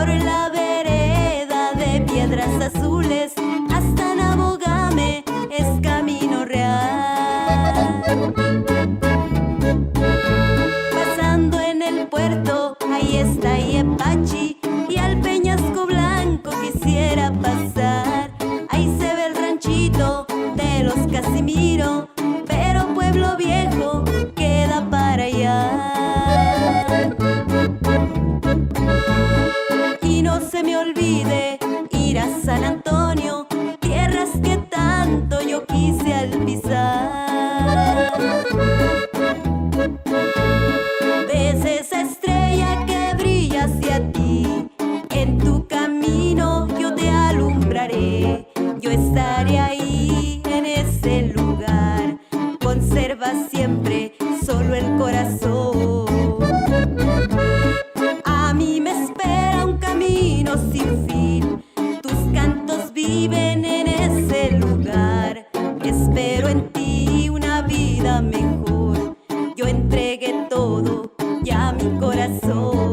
por la vereda de piedras azules hasta Nabogame es camino real. Pasando en el puerto, ahí está Yepachi, y al Peñasco Blanco quisiera pasar. Ahí se ve el ranchito de los Casimiro, pero Pueblo Viejo queda para allá. Y no se me olvide ir a San Antonio, tierras que tanto yo quise al pisar. Ves esa estrella que brilla hacia ti, en tu camino yo te alumbraré. Yo estaré ahí en ese lugar, conserva siempre solo el corazón. A mí me espera un camino sin fin, tus cantos viven en ese lugar. Espero en ti una vida mejor, yo entregué todo ya mi corazón.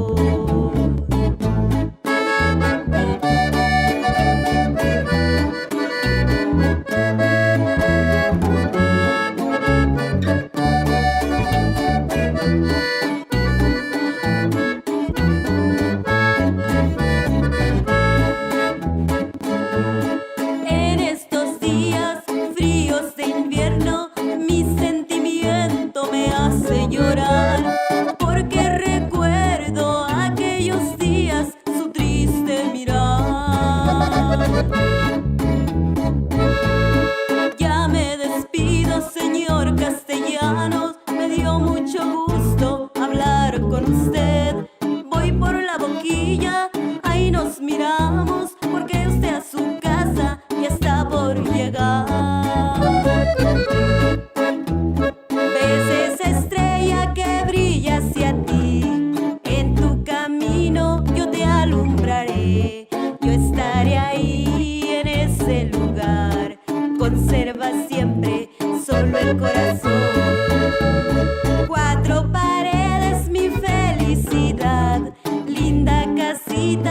En estos días fríos de invierno, mi sentimiento me hace llorar, porque recuerdo aquellos días su triste mirar. Ya me despido, señor Castellanos, me dio mucho gusto hablar con usted. Voy por la boquilla, ahí nos miramos, porque usted a su casa ya está por llegar. Ves esa estrella que brilla hacia ti, en tu camino yo te alumbraré. Yo estaré ahí en ese lugar, conserva siempre solo el corazón. Cuatro paredes mi felicidad, linda casita